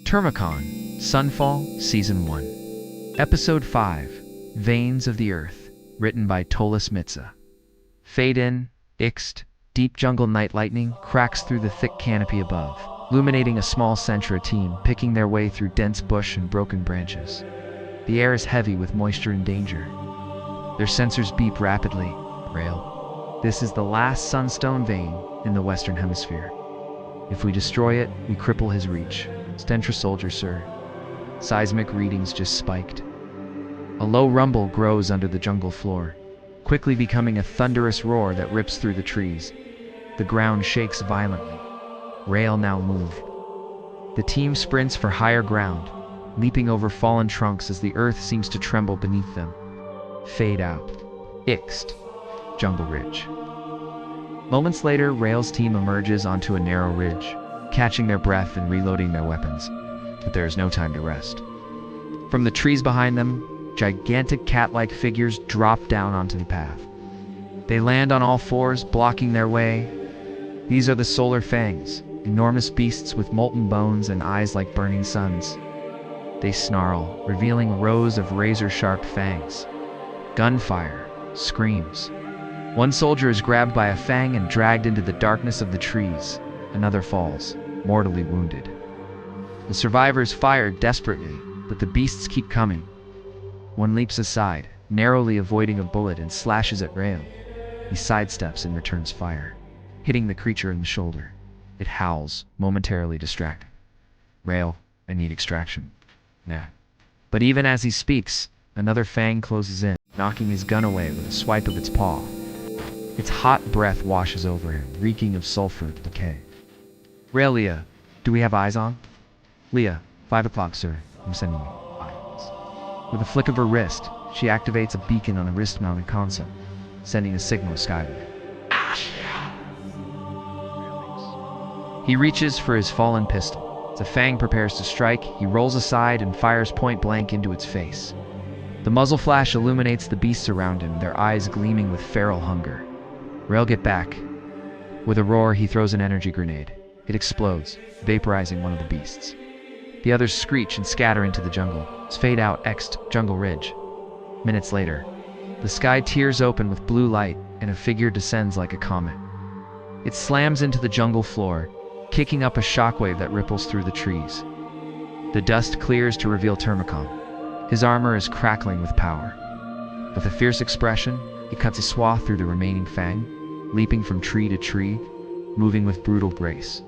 Termicon, Sunfall, Season 1. Episode 5, Veins of the Earth, written by Tolis Mitsa. Fade in, Ixt, deep jungle night lightning cracks through the thick canopy above, illuminating a small centra team picking their way through dense bush and broken branches. The air is heavy with moisture and danger. Their sensors beep rapidly. Rail. This is the last sunstone vein in the Western Hemisphere. If we destroy it, we cripple his reach. Centra soldier, sir. Seismic readings just spiked. A low rumble grows under the jungle floor, quickly becoming a thunderous roar that rips through the trees. The ground shakes violently. Rail now move. The team sprints for higher ground, leaping over fallen trunks as the earth seems to tremble beneath them. Fade out. Ixt. Jungle Ridge. Moments later, Rail's team emerges onto a narrow ridge, catching their breath and reloading their weapons. But there is no time to rest. From the trees behind them, gigantic cat-like figures drop down onto the path. They land on all fours, blocking their way. These are the Solar Fangs, enormous beasts with molten bones and eyes like burning suns. They snarl, revealing rows of razor-sharp fangs. Gunfire, screams. One soldier is grabbed by a fang and dragged into the darkness of the trees. Another falls, mortally wounded. The survivors fire desperately, but the beasts keep coming. One leaps aside, narrowly avoiding a bullet, and slashes at Rail. He sidesteps and returns fire, hitting the creature in the shoulder. It howls, momentarily distracted. Rail, I need extraction. Nah. But even as he speaks, another fang closes in, knocking his gun away with a swipe of its paw. Its hot breath washes over him, reeking of sulfur and decay. Rail, Leah, do we have eyes on? Leah, 5 o'clock, sir. I'm sending you. With a flick of her wrist, she activates a beacon on a wrist-mounted console, sending a signal skyward. He reaches for his fallen pistol. As a fang prepares to strike, he rolls aside and fires point blank into its face. The muzzle flash illuminates the beasts around him, their eyes gleaming with feral hunger. Rail, get back. With a roar, he throws an energy grenade. It explodes, vaporizing one of the beasts. The others screech and scatter into the jungle. Fade out, Ixt, Jungle Ridge. Minutes later, the sky tears open with blue light, and a figure descends like a comet. It slams into the jungle floor, kicking up a shockwave that ripples through the trees. The dust clears to reveal Termicon. His armor is crackling with power. With a fierce expression, he cuts a swath through the remaining fang, leaping from tree to tree, moving with brutal grace.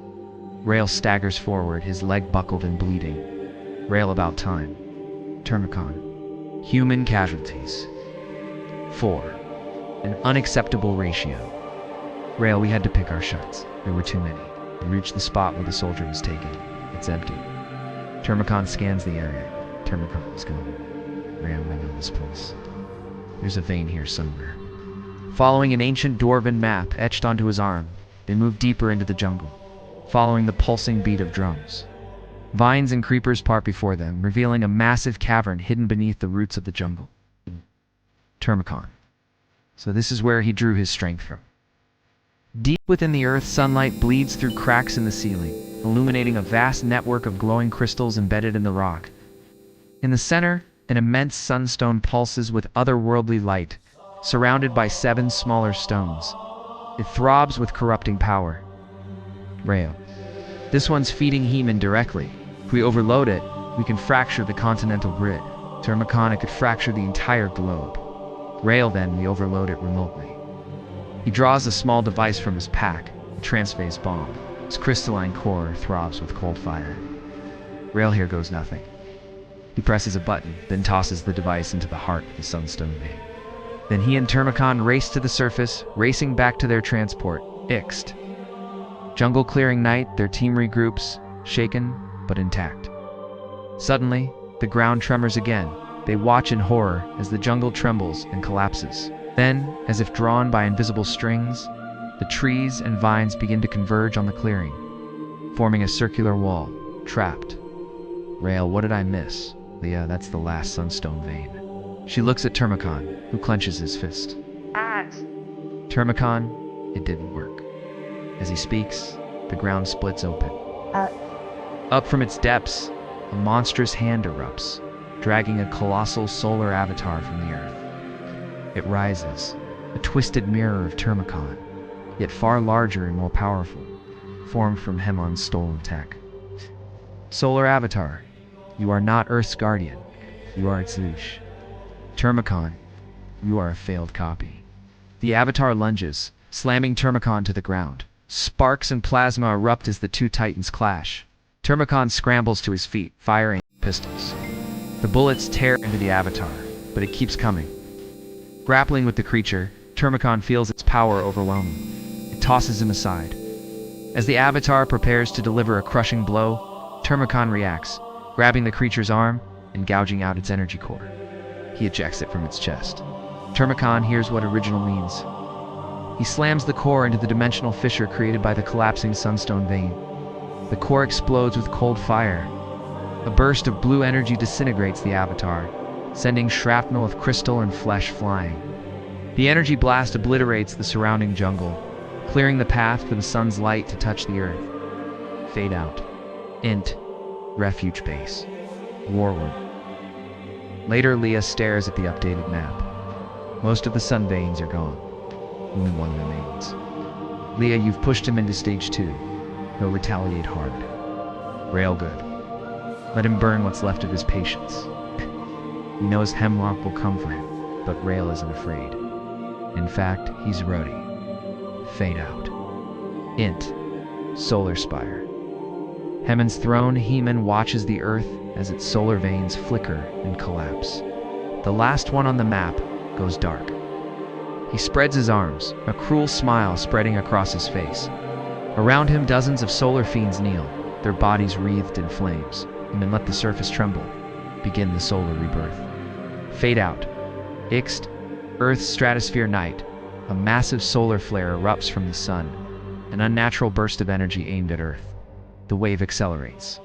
Rail staggers forward, his leg buckled and bleeding. Rail, about time. Termicon. Human casualties. 4. An unacceptable ratio. Rail, we had to pick our shots. There were too many. We reached the spot where the soldier was taken. It's empty. Termicon scans the area. Termicon is gone. Rail, I know this place. There's a vein here somewhere. Following an ancient dwarven map etched onto his arm, they move deeper into the jungle, following the pulsing beat of drums. Vines and creepers part before them, revealing a massive cavern hidden beneath the roots of the jungle. Termicon. So this is where he drew his strength from. Deep within the earth, sunlight bleeds through cracks in the ceiling, illuminating a vast network of glowing crystals embedded in the rock. In the center, an immense sunstone pulses with otherworldly light, surrounded by 7 smaller stones. It throbs with corrupting power. Rail. This one's feeding Heman directly. If we overload it, we can fracture the continental grid. Termicon, it could fracture the entire globe. Rail, then we overload it remotely. He draws a small device from his pack, a transphase bomb. Its crystalline core throbs with cold fire. Rail, here goes nothing. He presses a button, then tosses the device into the heart of the sunstone vein. Then he and Termicon race to the surface, racing back to their transport, Ixt. Jungle clearing night, their team regroups, shaken but intact. Suddenly, the ground tremors again. They watch in horror as the jungle trembles and collapses. Then, as if drawn by invisible strings, the trees and vines begin to converge on the clearing, forming a circular wall, trapped. Rail, what did I miss? Leah, that's the last sunstone vein. She looks at Termicon, who clenches his fist. Termicon, it didn't work. As he speaks, the ground splits open. Up from its depths, a monstrous hand erupts, dragging a colossal solar avatar from the earth. It rises, a twisted mirror of Termicon, yet far larger and more powerful, formed from Heman's stolen tech. Solar Avatar, you are not Earth's guardian, you are its leash. Termicon, you are a failed copy. The Avatar lunges, slamming Termicon to the ground. Sparks and plasma erupt as the two titans clash. Termicon scrambles to his feet, firing pistols. The bullets tear into the Avatar, but it keeps coming. Grappling with the creature, Termicon feels its power overwhelming. It tosses him aside. As the Avatar prepares to deliver a crushing blow, Termicon reacts, grabbing the creature's arm and gouging out its energy core. He ejects it from its chest. Termicon hears what original means. He slams the core into the dimensional fissure created by the collapsing sunstone vein. The core explodes with cold fire. A burst of blue energy disintegrates the Avatar, sending shrapnel of crystal and flesh flying. The energy blast obliterates the surrounding jungle, clearing the path for the sun's light to touch the earth. Fade out. Int. Refuge base. Warwood. Later, Leah stares at the updated map. Most of the sun veins are gone. Only one remains. Leah, you've pushed him into stage 2. He'll retaliate hard. Rail good. Let him burn what's left of his patience. He knows Hemlock will come for him, but Rail isn't afraid. In fact, he's ready. Fade out. Int. Solar Spire. Heman's throne, Heman watches the Earth as its solar veins flicker and collapse. The last one on the map goes dark. He spreads his arms, a cruel smile spreading across his face. Around him, dozens of solar fiends kneel, their bodies wreathed in flames. Heman let the surface tremble. Begin the solar rebirth. Fade out. Ixt. Earth's stratosphere night. A massive solar flare erupts from the sun, an unnatural burst of energy aimed at Earth. The wave accelerates.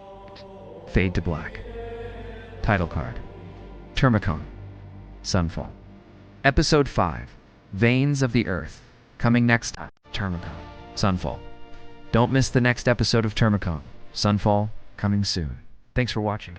Fade to black. Title card. Termicon. Sunfall. Episode 5. Veins of the Earth. Coming next time. Termicon. Sunfall. Don't miss the next episode of Termicon. Sunfall, coming soon. Thanks for watching.